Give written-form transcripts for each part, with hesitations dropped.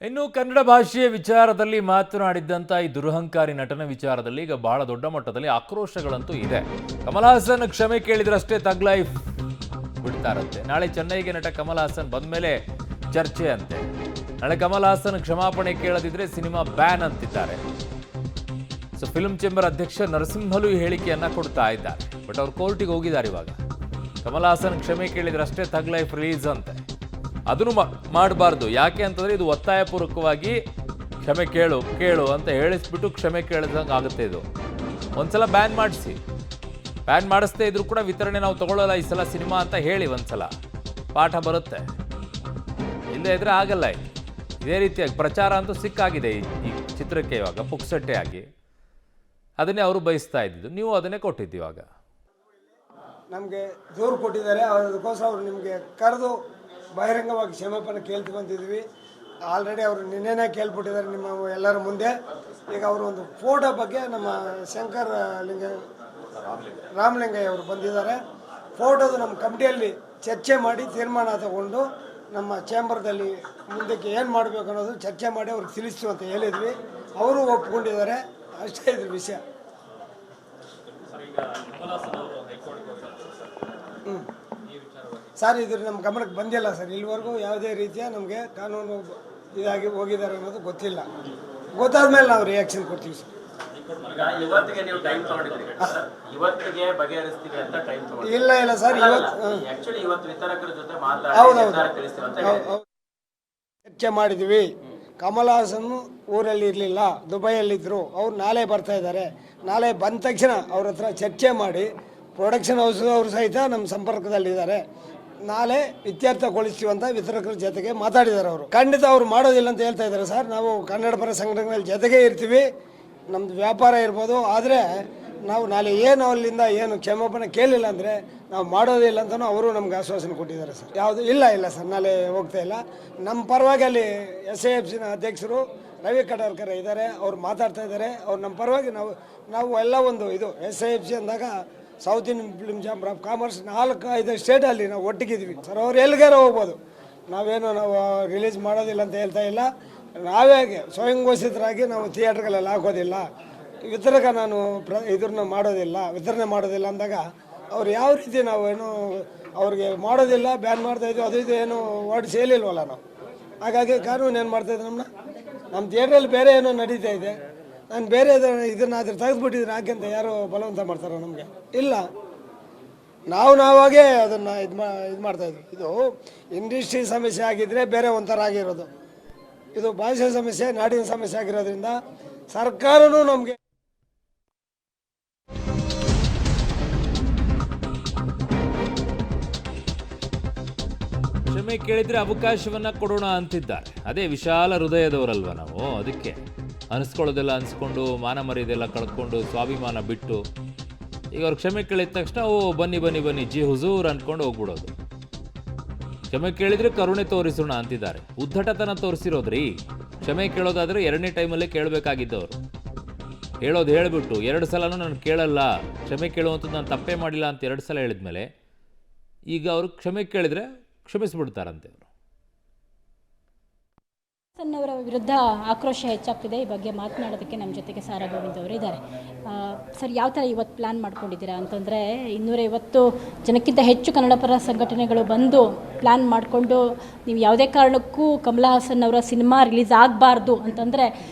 ಇನ್ನು ಕನ್ನಡ ಭಾಷೆಯ ವಿಚಾರದಲ್ಲಿ ಮಾತನಾಡಿದ್ದಂಥ ಈ ದುರಹಂಕಾರಿ ನಟನ ವಿಚಾರದಲ್ಲಿ ಈಗ ಬಹಳ ದೊಡ್ಡ ಮಟ್ಟದಲ್ಲಿ ಆಕ್ರೋಶಗಳಂತೂ ಇದೆ. ಕಮಲ್ ಹಾಸನ್ ಕ್ಷಮೆ ಕೇಳಿದ್ರಷ್ಟೇ ತಗ್ ಲೈಫ್ ಬಿಡ್ತಾರಂತೆ. ನಾಳೆ ಚೆನ್ನೈಗೆ ನಟ ಕಮಲ್ ಹಾಸನ್ ಬಂದ್ಮೇಲೆ ಚರ್ಚೆ ಅಂತೆ. ನಾಳೆ ಕಮಲ್ ಹಾಸನ್ ಕ್ಷಮಾಪಣೆ ಕೇಳದಿದ್ರೆ ಸಿನಿಮಾ ಬ್ಯಾನ್ ಅಂತಿದ್ದಾರೆ. ಸೊ ಫಿಲ್ಮ್ ಚೇಂಬರ್ ಅಧ್ಯಕ್ಷ ನರಸಿಂಹಲು ಈ ಹೇಳಿಕೆಯನ್ನ ಕೊಡ್ತಾ ಇದ್ದಾರೆ. ಬಟ್ ಅವ್ರು ಕೋರ್ಟಿಗೆ ಹೋಗಿದ್ದಾರೆ. ಇವಾಗ ಕಮಲ್ ಹಾಸನ್ ಕ್ಷಮೆ ಕೇಳಿದ್ರಷ್ಟೇ ತಗ್ ಲೈಫ್ ರಿಲೀಸ್ ಅಂತೆ. ಅದನ್ನು ಮಾಡಬಾರ್ದು. ಯಾಕೆ ಅಂತಂದ್ರೆ ಇದು ಒತ್ತಾಯಪೂರ್ವಕವಾಗಿ ಕ್ಷಮೆ ಕೇಳು ಅಂತ ಹೇಳಿಸ್ಬಿಟ್ಟು ಕ್ಷಮೆ ಕೇಳಿದಂಗೆ ಆಗುತ್ತೆ. ಇದು ಒಂದ್ಸಲ ಬ್ಯಾನ್ ಮಾಡಿಸಿ, ಬ್ಯಾನ್ ಮಾಡಿಸ್ದೇ ಇದ್ರು ಕೂಡ ವಿತರಣೆ ನಾವು ತಗೊಳ್ಳಲ್ಲ ಈ ಸಲ ಸಿನಿಮಾ ಅಂತ ಹೇಳಿ ಒಂದ್ಸಲ ಪಾಠ ಬರುತ್ತೆ. ಇಲ್ಲದೇ ಇದ್ರೆ ಆಗಲ್ಲ. ಇದೇ ರೀತಿಯಾಗಿ ಪ್ರಚಾರ ಅಂತೂ ಸಿಕ್ಕಾಗಿದೆ ಈ ಚಿತ್ರಕ್ಕೆ ಇವಾಗ ಪುಕ್ಸಟ್ಟೆ ಆಗಿ. ಅದನ್ನೇ ಅವರು ಬಯಸ್ತಾ ಇದ್ದಿದ್ದು, ನೀವು ಅದನ್ನೇ ಕೊಟ್ಟಿದ್ದು. ಇವಾಗ ನಮಗೆ ದೂರು ಕೊಟ್ಟಿದ್ದಾರೆ, ಅದಕ್ಕೋಸ್ಕರ ಅವರು ನಿಮಗೆ ಕರೆದು ಬಹಿರಂಗವಾಗಿ ಕ್ಷಮಾಪಣೆ ಕೇಳ್ತು ಬಂದಿದ್ವಿ. ಆಲ್ರೆಡಿ ಅವರು ನಿನ್ನೆನೇ ಕೇಳ್ಬಿಟ್ಟಿದ್ದಾರೆ ನಿಮ್ಮ ಎಲ್ಲರ ಮುಂದೆ. ಈಗ ಅವರು ಒಂದು ಫೋಟೋ ಬಗ್ಗೆ ನಮ್ಮ ಶಂಕರ್ ರಾಮಲಿಂಗಯ್ಯ ಅವರು ಬಂದಿದ್ದಾರೆ. ಫೋಟೋದು ನಮ್ಮ ಕಮಿಟಿಯಲ್ಲಿ ಚರ್ಚೆ ಮಾಡಿ ತೀರ್ಮಾನ ತಗೊಂಡು ನಮ್ಮ ಚೇಂಬರ್ದಲ್ಲಿ ಮುಂದಕ್ಕೆ ಏನು ಮಾಡಬೇಕು ಅನ್ನೋದು ಚರ್ಚೆ ಮಾಡಿ ಅವ್ರಿಗೆ ತಿಳಿಸ್ತು ಅಂತ ಹೇಳಿದ್ವಿ. ಅವರು ಒಪ್ಕೊಂಡಿದ್ದಾರೆ. ಅಷ್ಟೇ ಇದ್ರ ವಿಷಯ. ಸರ್ ಇದು ನಮ್ಮ ಗಮನಕ್ಕೆ ಬಂದಿಲ್ಲ ಸರ್. ಇಲ್ಲಿವರೆಗೂ ಯಾವುದೇ ರೀತಿಯ ನಮಗೆ ಕಾನೂನು ಇದಾಗಿ ಹೋಗಿದ್ದಾರೆ ಅನ್ನೋದು ಗೊತ್ತಿಲ್ಲ. ಗೊತ್ತಾದ್ಮೇಲೆ ನಾವು ರಿಯಾಕ್ಷನ್ ಕೊಡ್ತೀವಿ ಸರ್. ಇಲ್ಲ ಸರ್, ಹೌದೌದು ಚರ್ಚೆ ಮಾಡಿದ್ವಿ. ಕಮಲ್ ಹಾಸನ್ ಊರಲ್ಲಿ ಇರಲಿಲ್ಲ, ದುಬೈಯಲ್ಲಿದ್ದರು. ಅವ್ರು ನಾಳೆ ಬರ್ತಾ ಇದ್ದಾರೆ. ನಾಳೆ ಬಂದ ತಕ್ಷಣ ಅವ್ರ ಹತ್ರ ಚರ್ಚೆ ಮಾಡಿ ಪ್ರೊಡಕ್ಷನ್ ಹೌಸ್ ಅವರು ಸಹಿತ ನಮ್ಮ ಸಂಪರ್ಕದಲ್ಲಿದ್ದಾರೆ. ನಾಳೆ ಇತ್ಯರ್ಥಗೊಳಿಸ್ತೀವಿ ಅಂತ ವಿತರಕರ ಜೊತೆಗೆ ಮಾತಾಡಿದ್ದಾರೆ. ಅವರು ಖಂಡಿತ ಅವ್ರು ಮಾಡೋದಿಲ್ಲ ಅಂತ ಹೇಳ್ತಾ ಇದ್ದಾರೆ ಸರ್. ನಾವು ಕನ್ನಡ ಪರ ಸಂಘಟನೆಗಳ ಜೊತೆಗೆ ಇರ್ತೀವಿ. ನಮ್ಮದು ವ್ಯಾಪಾರ ಇರ್ಬೋದು. ಆದರೆ ನಾವು ನಾಳೆ ಏನು ಅಲ್ಲಿಂದ ಏನು ಕ್ಷಮಾಪಣೆ ಕೇಳಿಲ್ಲ ಅಂದರೆ ನಾವು ಮಾಡೋದಿಲ್ಲ ಅಂತಲೂ ಅವರು ನಮ್ಗೆ ಆಶ್ವಾಸನೆ ಕೊಟ್ಟಿದ್ದಾರೆ ಸರ್. ಯಾವುದು ಇಲ್ಲ ಸರ್, ನಾಳೆ ಹೋಗ್ತಾ ಇಲ್ಲ. ನಮ್ಮ ಪರವಾಗಿ ಅಲ್ಲಿ SAFCನ ಅಧ್ಯಕ್ಷರು ರವಿ ಕಡಾರ್ಕರ್ ಇದ್ದಾರೆ, ಅವ್ರು ಮಾತಾಡ್ತಾ ಇದ್ದಾರೆ. ಅವ್ರು ನಮ್ಮ ಪರವಾಗಿ ನಾವು ಎಲ್ಲ ಒಂದು ಇದು SAFC ಅಂದಾಗ south Indian film ಚಾಂಬರ್ of commerce 4-5 ಸ್ಟೇಟಲ್ಲಿ ನಾವು ಒಟ್ಟಿಗಿದ್ವಿ ಸರ್. ಅವ್ರು ಎಲ್ಲಿಗಾರ ಹೋಗ್ಬೋದು. ನಾವು ರಿಲೀಸ್ ಮಾಡೋದಿಲ್ಲ ಅಂತ ಹೇಳ್ತಾ ಇಲ್ಲ. ನಾವೇ ಸ್ವಯಂ ಘೋಷಿತರಾಗಿ ನಾವು ಥಿಯೇಟ್ರ್ಗಳಲ್ಲಿ ಹಾಕೋದಿಲ್ಲ, ವಿತರಕ ನಾನು ಇದನ್ನ ಮಾಡೋದಿಲ್ಲ, ವಿತರಣೆ ಮಾಡೋದಿಲ್ಲ ಅಂದಾಗ ಅವ್ರು ಯಾವ ರೀತಿ ನಾವೇನು ಅವ್ರಿಗೆ ಮಾಡೋದಿಲ್ಲ ಬ್ಯಾನ್ ಮಾಡ್ತಾಯಿದ್ವಿ ಅದು ಇದು ಏನು ವರ್ಡ್ಸ್ ಹೇಳಿಲ್ವಲ್ಲ ನಾವು. ಹಾಗಾಗಿ ಕಾನೂನು ಏನು ಮಾಡ್ತಾಯಿದ್ದೆ ನಮ್ಮ ಥಿಯೇಟ್ರಲ್ಲಿ ಬೇರೆ ಏನೋ ನಡೀತಾ ಇದೆ. ನಾನು ಬೇರೆ ಇದನ್ನು ಅದ್ರ ತೆಗೆದುಬಿಟ್ಟಿದ್ದೀನಿ ಹಾಗೆ ಅಂತ ಯಾರು ಬಲವಂತ ಮಾಡ್ತಾರೋ ನಮಗೆ ಇಲ್ಲ. ನಾವಾಗೇ ಅದನ್ನು ಇದು ಮಾಡ್ತಾಯಿದ್ವಿ. ಇದು ಇಂಡಸ್ಟ್ರಿ ಸಮಸ್ಯೆ ಆಗಿದ್ದರೆ ಬೇರೆ ಒಂಥರ ಆಗಿರೋದು. ಇದು ಭಾಷೆ ಸಮಸ್ಯೆ, ನಾಡಿನ ಸಮಸ್ಯೆ ಆಗಿರೋದ್ರಿಂದ ಸರ್ಕಾರನೂ ನಮಗೆ ಕ್ಷಮೆ ಕೇಳಿದ್ರೆ ಅವಕಾಶವನ್ನ ಕೊಡೋಣ ಅಂತಿದ್ದಾರೆ. ಅದೇ ವಿಶಾಲ ಹೃದಯದವರಲ್ವ ನಾವು. ಅದಕ್ಕೆ ಅನಿಸ್ಕೊಳ್ಳೋದೆಲ್ಲ ಅನಿಸ್ಕೊಂಡು ಮಾನ ಮರ್ಯಾದೆಲ್ಲ ಕಳ್ಕೊಂಡು ಸ್ವಾಭಿಮಾನ ಬಿಟ್ಟು ಈಗ ಅವ್ರು ಕ್ಷಮೆ ಕೇಳಿದ ತಕ್ಷಣ ಬನ್ನಿ ಜಿ ಹುಜೂರ್ ಅಂದ್ಕೊಂಡು ಹೋಗ್ಬಿಡೋದು. ಕ್ಷಮೆ ಕೇಳಿದ್ರೆ ಕರುಣೆ ತೋರಿಸೋಣ ಅಂತಿದ್ದಾರೆ. ಉದ್ದಟತನ ತೋರಿಸಿರೋದ್ರಿ. ಕ್ಷಮೆ ಕೇಳೋದಾದ್ರೆ 2ನೇ ಟೈಮಲ್ಲೇ ಕೇಳಬೇಕಾಗಿದ್ದವರು. ಹೇಳೋದು ಹೇಳಿಬಿಟ್ಟು 2 ಸಲನೂ ನಾನು ಕೇಳಲ್ಲ, ಕ್ಷಮೆ ಕೇಳುವಂಥದ್ದು ನಾನು ತಪ್ಪೇ ಮಾಡಿಲ್ಲ ಅಂತ 2 ಸಲ ಹೇಳಿದ್ಮೇಲೆ ಈಗ ಅವರು ಕ್ಷಮೆ ಕೇಳಿದರೆ ಕ್ಷಮಿಸ್ಬಿಡ್ತಾರಂತೆ ಅವರು. ಅವರ ವಿರುದ್ಧ ಆಕ್ರೋಶ ಹೆಚ್ಚಾಗ್ತಿದೆ. ಈ ಬಗ್ಗೆ ಮಾತನಾಡೋದಕ್ಕೆ ನಮ್ಮ ಜೊತೆಗೆ ಸಾರಾ ಗೋವಿಂದ್ ಅವರು ಇದ್ದಾರೆ. ಸರ್, ಯಾವ ಥರ ಇವತ್ತು ಪ್ಲ್ಯಾನ್ ಮಾಡ್ಕೊಂಡಿದ್ದೀರಾ ಅಂತಂದರೆ 250 ಜನಕ್ಕಿಂತ ಹೆಚ್ಚು ಕನ್ನಡ ಪರ ಸಂಘಟನೆಗಳು ಬಂದು ಪ್ಲ್ಯಾನ್ ಮಾಡಿಕೊಂಡು ನೀವು ಯಾವುದೇ ಕಾರಣಕ್ಕೂ ಕಮಲ್ ಹಾಸನ್ ಅವರ ಸಿನಿಮಾ ರಿಲೀಸ್ ಆಗಬಾರ್ದು ಅಂತಂದರೆ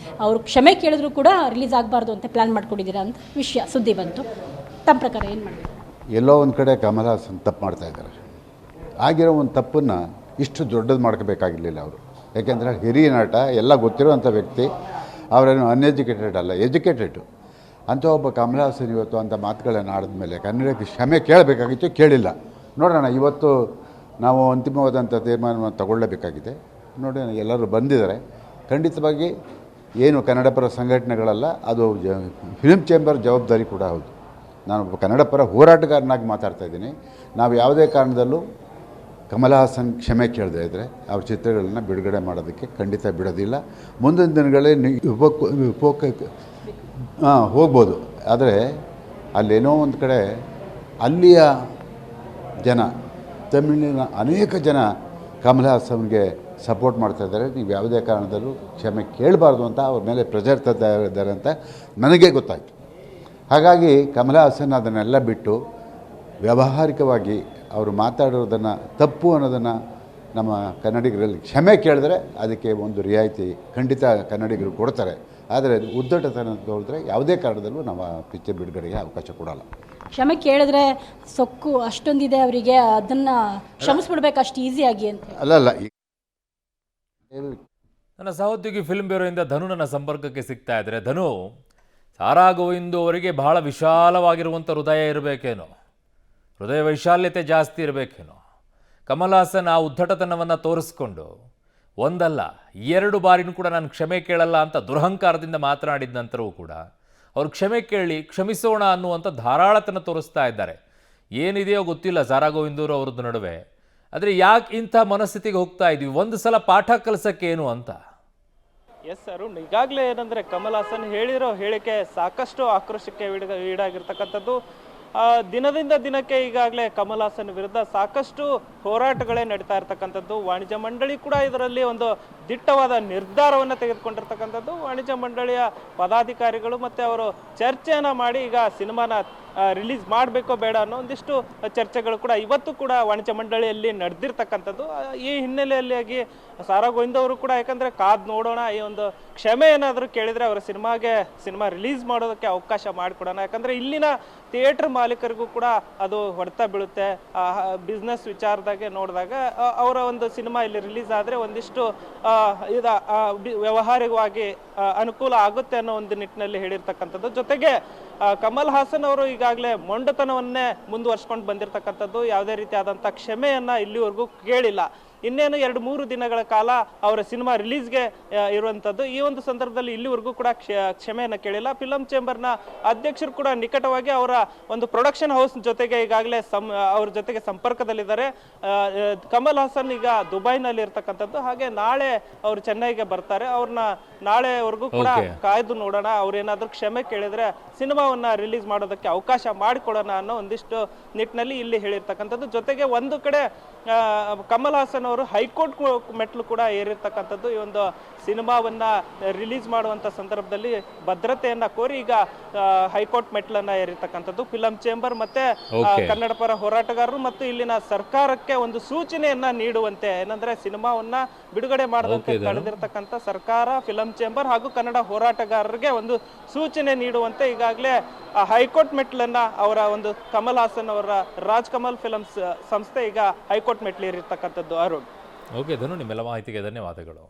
ಅವರು ಕ್ಷಮೆ ಕೇಳಿದ್ರು ಕೂಡ ರಿಲೀಸ್ ಆಗಬಾರ್ದು ಅಂತ ಪ್ಲ್ಯಾನ್ ಮಾಡ್ಕೊಂಡಿದ್ದೀರಾ ಅಂತ ವಿಷಯ ಸುದ್ದಿ ಬಂತು. ತಮ್ಮ ಪ್ರಕಾರ ಏನು ಮಾಡಬೇಕು? ಎಲ್ಲೋ ಒಂದು ಕಡೆ ಕಮಲ್ ಹಾಸನ್ ತಪ್ಪು ಮಾಡ್ತಾಯಿದ್ದಾರೆ. ಆಗಿರೋ ಒಂದು ತಪ್ಪನ್ನು ಇಷ್ಟು ದೊಡ್ಡದು ಮಾಡ್ಕೋಬೇಕಾಗಿರಲಿಲ್ಲ ಅವರು. ಯಾಕೆಂದರೆ ಹಿರಿಯ ನಟ, ಎಲ್ಲ ಗೊತ್ತಿರೋವಂಥ ವ್ಯಕ್ತಿ. ಅವರೇನು ಅನ್ಎಜುಕೇಟೆಡ್ ಅಲ್ಲ, ಎಜುಕೇಟೆಡು ಅಂಥ ಒಬ್ಬ ಕಮಲ್ ಹಾಸನ್ ಇವತ್ತು ಅಂಥ ಮಾತುಗಳನ್ನು ಆಡಿದ್ಮೇಲೆ ಕನ್ನಡಕ್ಕೆ ಕ್ಷಮೆ ಕೇಳಬೇಕಾಗಿತ್ತು, ಕೇಳಿಲ್ಲ. ನೋಡೋಣ, ಇವತ್ತು ನಾವು ಅಂತಿಮವಾದಂಥ ತೀರ್ಮಾನವನ್ನು ತಗೊಳ್ಳಬೇಕಾಗಿದೆ. ನೋಡಿ, ಎಲ್ಲರೂ ಬಂದಿದ್ದಾರೆ. ಖಂಡಿತವಾಗಿ ಏನು ಕನ್ನಡ ಪರ ಸಂಘಟನೆಗಳಲ್ಲ, ಅದು ಫಿಲ್ಮ್ ಚೇಂಬರ್ ಜವಾಬ್ದಾರಿ ಕೂಡ ಹೌದು. ನಾನೊಬ್ಬ ಕನ್ನಡ ಪರ ಹೋರಾಟಗಾರನಾಗಿ ಮಾತಾಡ್ತಾಯಿದ್ದೀನಿ. ನಾವು ಯಾವುದೇ ಕಾರಣದಲ್ಲೂ ಕಮಲ್ ಹಾಸನ್ ಕ್ಷಮೆ ಕೇಳದೇ ಇದ್ದರೆ ಅವ್ರ ಚಿತ್ರಗಳನ್ನ ಬಿಡುಗಡೆ ಮಾಡೋದಕ್ಕೆ ಖಂಡಿತ ಬಿಡೋದಿಲ್ಲ. ಮುಂದಿನ ದಿನಗಳಲ್ಲಿ ಹೋಗ್ಬೋದು. ಆದರೆ ಅಲ್ಲೇನೋ ಒಂದು ಕಡೆ ಅಲ್ಲಿಯ ಜನ, ತಮಿಳಿನ ಅನೇಕ ಜನ ಕಮಲ್ ಹಾಸನ್ಗೆ ಸಪೋರ್ಟ್ ಮಾಡ್ತಾ ಇದ್ದಾರೆ. ನೀವು ಯಾವುದೇ ಕಾರಣದಲ್ಲೂ ಕ್ಷಮೆ ಕೇಳಬಾರ್ದು ಅಂತ ಅವ್ರ ಮೇಲೆ ಪ್ರೆಷರ್ ತರ್ತಾ ಇದ್ದಾರೆ ಅಂತ ನನಗೆ ಗೊತ್ತಾಯಿತು. ಹಾಗಾಗಿ ಕಮಲ ಹಾಸನ್ ಅದನ್ನೆಲ್ಲ ಬಿಟ್ಟು ವ್ಯಾವಹಾರಿಕವಾಗಿ ಅವರು ಮಾತಾಡೋದನ್ನು ತಪ್ಪು ಅನ್ನೋದನ್ನು ನಮ್ಮ ಕನ್ನಡಿಗರಲ್ಲಿ ಕ್ಷಮೆ ಕೇಳಿದ್ರೆ ಅದಕ್ಕೆ ಒಂದು ರಿಯಾಯಿತಿ ಖಂಡಿತ ಕನ್ನಡಿಗರು ಕೊಡ್ತಾರೆ. ಆದರೆ ಉದ್ದಟತನ ತೋರಿದ್ರೆ ಯಾವುದೇ ಕಾರಣದಲ್ಲೂ ನಾವು ಆ ಪಿಕ್ಚರ್ ಬಿಡುಗಡೆಗೆ ಅವಕಾಶ ಕೊಡೋಲ್ಲ. ಕ್ಷಮೆ ಕೇಳಿದ್ರೆ ಸೊಕ್ಕು ಅಷ್ಟೊಂದಿದೆ ಅವರಿಗೆ, ಅದನ್ನು ಕ್ಷಮಿಸ್ಬಿಡ್ಬೇಕು ಅಷ್ಟು ಈಸಿಯಾಗಿ ಅಂತ. ಅಲ್ಲಲ್ಲ, ನನ್ನ ಸಹೋದ್ಯೋಗಿ ಫಿಲ್ಮ್ ಬ್ಯೂರೋಯಿಂದ ಧನು ನನ್ನ ಸಂಪರ್ಕಕ್ಕೆ ಸಿಗ್ತಾ ಇದ್ದಾರೆ. ಧನು, ಸಾರಾ ಗೋವಿಂದು ಅವರಿಗೆ ಬಹಳ ವಿಶಾಲವಾಗಿರುವಂಥ ಹೃದಯ ಇರಬೇಕೇನೋ, ಹೃದಯ ವೈಶಾಲ್ಯತೆ ಜಾಸ್ತಿ ಇರಬೇಕೇನೋ. ಕಮಲ್ ಹಾಸನ್ ಆ ಉದ್ದಟತನವನ್ನು ತೋರಿಸ್ಕೊಂಡು ಒಂದಲ್ಲ 2 ಬಾರಿನೂ ಕೂಡ ನಾನು ಕ್ಷಮೆ ಕೇಳಲ್ಲ ಅಂತ ದುರಹಂಕಾರದಿಂದ ಮಾತನಾಡಿದ ನಂತರವೂ ಕೂಡ ಅವ್ರು ಕ್ಷಮೆ ಕೇಳಿ ಕ್ಷಮಿಸೋಣ ಅನ್ನುವಂಥ ಧಾರಾಳತನ ತೋರಿಸ್ತಾ ಇದ್ದಾರೆ. ಏನಿದೆಯೋ ಗೊತ್ತಿಲ್ಲ ಸಾರಾ ಗೋವಿಂದೂರು ಅವ್ರದ್ದು ನಡುವೆ. ಆದರೆ ಯಾಕೆ ಇಂಥ ಮನಸ್ಥಿತಿಗೆ ಹೋಗ್ತಾ ಇದ್ವಿ? ಒಂದು ಸಲ ಪಾಠ ಕಲಿಸೋಕ್ಕೇನು ಅಂತ. ಎಸ್ ಅರುಣ್, ಈಗಾಗಲೇ ಏನಂದರೆ ಕಮಲ್ ಹಾಸನ್ ಹೇಳಿರೋ ಹೇಳಿಕೆ ಸಾಕಷ್ಟು ಆಕ್ರೋಶಕ್ಕೆ ಈಡಾಗಿರ್ತಕ್ಕಂಥದ್ದು. ದಿನದಿಂದ ದಿನಕ್ಕೆ ಈಗಾಗಲೇ ಕಮಲ್ ಹಾಸನ್ ವಿರುದ್ಧ ಸಾಕಷ್ಟು ಹೋರಾಟಗಳೇ ನಡೀತಾ ಇರ್ತಕ್ಕಂಥದ್ದು. ವಾಣಿಜ್ಯ ಮಂಡಳಿ ಕೂಡ ಇದರಲ್ಲಿ ಒಂದು ದಿಟ್ಟವಾದ ನಿರ್ಧಾರವನ್ನು ತೆಗೆದುಕೊಂಡಿರ್ತಕ್ಕಂಥದ್ದು. ವಾಣಿಜ್ಯ ಮಂಡಳಿಯ ಪದಾಧಿಕಾರಿಗಳು ಮತ್ತು ಅವರು ಚರ್ಚೆಯನ್ನು ಮಾಡಿ ಈಗ ಸಿನಿಮಾನ ರಿಲೀಸ್ ಮಾಡಬೇಕೋ ಬೇಡ ಅನ್ನೋ ಒಂದಿಷ್ಟು ಚರ್ಚೆಗಳು ಕೂಡ ಇವತ್ತು ಕೂಡ ವಾಣಿಜ್ಯ ಮಂಡಳಿಯಲ್ಲಿ ನಡೆದಿರ್ತಕ್ಕಂಥದ್ದು. ಈ ಹಿನ್ನೆಲೆಯಲ್ಲಿ ಸಾರಾ ಗೋವಿಂದ್ ಅವರು ಕೂಡ ಯಾಕಂದರೆ ಕಾದು ನೋಡೋಣ, ಈ ಒಂದು ಕ್ಷಮೆ ಏನಾದರೂ ಕೇಳಿದರೆ ಅವರ ಸಿನಿಮಾ ರಿಲೀಸ್ ಮಾಡೋದಕ್ಕೆ ಅವಕಾಶ ಮಾಡಿಕೊಡೋಣ. ಯಾಕಂದರೆ ಇಲ್ಲಿನ ಥಿಯೇಟರ್ ಮಾಲೀಕರಿಗೂ ಕೂಡ ಅದು ಹೊಡೆತ ಬೀಳುತ್ತೆ. ಬಿಸ್ನೆಸ್ ವಿಚಾರದಾಗೆ ನೋಡಿದಾಗ ಅವರ ಒಂದು ಸಿನಿಮಾ ಇಲ್ಲಿ ರಿಲೀಸ್ ಆದರೆ ಒಂದಿಷ್ಟು ವ್ಯವಹಾರಿಕವಾಗಿ ಅನುಕೂಲ ಆಗುತ್ತೆ ಅನ್ನೋ ಒಂದು ನಿಟ್ಟಿನಲ್ಲಿ ಹೇಳಿರ್ತಕ್ಕಂಥದ್ದು. ಜೊತೆಗೆ ಕಮಲ್ ಹಾಸನ್ ಅವರು ಈಗಾಗಲೇ ಮೊಂಡತನವನ್ನೇ ಮುಂದುವರ್ಸ್ಕೊಂಡು ಬಂದಿರತಕ್ಕಂಥದ್ದು. ಯಾವುದೇ ರೀತಿಯಾದಂಥ ಕ್ಷಮೆಯನ್ನು ಇಲ್ಲಿವರೆಗೂ ಕೇಳಿಲ್ಲ. ಇನ್ನೇನು 2-3 ದಿನಗಳ ಕಾಲ ಅವರ ಸಿನಿಮಾ ರಿಲೀಸ್ಗೆ ಇರುವಂಥದ್ದು. ಈ ಒಂದು ಸಂದರ್ಭದಲ್ಲಿ ಇಲ್ಲಿವರೆಗೂ ಕೂಡ ಕ್ಷಮೆಯನ್ನು ಕೇಳಿಲ್ಲ. ಫಿಲಂ ಚೇಂಬರ್ನ ಅಧ್ಯಕ್ಷರು ಕೂಡ ನಿಕಟವಾಗಿ ಅವರ ಒಂದು ಪ್ರೊಡಕ್ಷನ್ ಹೌಸ್ ಜೊತೆಗೆ ಈಗಾಗಲೇ ಅವ್ರ ಜೊತೆಗೆ ಸಂಪರ್ಕದಲ್ಲಿದ್ದಾರೆ. ಕಮಲ್ ಹಾಸನ್ ಈಗ ದುಬೈನಲ್ಲಿ ಇರ್ತಕ್ಕಂಥದ್ದು. ಹಾಗೆ ನಾಳೆ ಅವರು ಚೆನ್ನೈಗೆ ಬರ್ತಾರೆ. ಅವ್ರನ್ನ ನಾಳೆವರೆಗೂ ಕೂಡ ಕಾಯ್ದು ನೋಡೋಣ. ಅವ್ರೇನಾದ್ರೂ ಕ್ಷಮೆ ಕೇಳಿದ್ರೆ ಸಿನಿಮಾವನ್ನ ರಿಲೀಸ್ ಮಾಡೋದಕ್ಕೆ ಅವಕಾಶ ಮಾಡಿಕೊಡೋಣ ಅನ್ನೋ ಒಂದಿಷ್ಟು ನಿಟ್ಟಿನಲ್ಲಿ ಇಲ್ಲಿ ಹೇಳಿರ್ತಕ್ಕಂಥದ್ದು. ಜೊತೆಗೆ ಒಂದು ಕಡೆ ಕಮಲ್ ಹಾಸನ್ ಅವರು ಹೈಕೋರ್ಟ್ ಮೆಟ್ಲು ಕೂಡ ಏರಿರ್ತಕ್ಕಂಥದ್ದು. ಈ ಒಂದು ಸಿನಿಮಾವನ್ನ ರಿಲೀಸ್ ಮಾಡುವಂತ ಸಂದರ್ಭದಲ್ಲಿ ಭದ್ರತೆಯನ್ನ ಕೋರಿ ಈಗ ಹೈಕೋರ್ಟ್ ಮೆಟ್ಲನ್ನ ಏರಿರ್ತಕ್ಕಂಥದ್ದು. ಫಿಲಂ ಚೇಂಬರ್ ಮತ್ತೆ ಕನ್ನಡ ಪರ ಹೋರಾಟಗಾರರು ಮತ್ತು ಇಲ್ಲಿನ ಸರ್ಕಾರಕ್ಕೆ ಒಂದು ಸೂಚನೆಯನ್ನ ನೀಡುವಂತೆ, ಏನಂದ್ರೆ ಸಿನಿಮಾವನ್ನ ಬಿಡುಗಡೆ ಮಾಡದಂತೆ ತಡೆದಿರ್ತಕ್ಕಂಥ ಸರ್ಕಾರ, ಫಿಲಂ ಚೇಂಬರ್ ಹಾಗೂ ಕನ್ನಡ ಹೋರಾಟಗಾರರಿಗೆ ಒಂದು ಸೂಚನೆ ನೀಡುವಂತೆ ಈಗಾಗಲೇ ಹೈಕೋರ್ಟ್ ಮೆಟ್ಲನ್ನ ಅವರ ಒಂದು ಕಮಲ್ ಹಾಸನ್ ಅವರ ರಾಜ್ ಕಮಲ್ ಫಿಲಮ್ಸ್ ಸಂಸ್ಥೆ ಈಗ ಹೈಕೋರ್ಟ್ ಮೆಟ್ಲೇರಿರ್ತಕ್ಕಂಥದ್ದು. ಅರುಣ್, ಓಕೆ ಧನು, ನಿಮ್ಮೆಲ್ಲ ಮಾಹಿತಿಗೆ ಧನ್ಯವಾದಗಳು.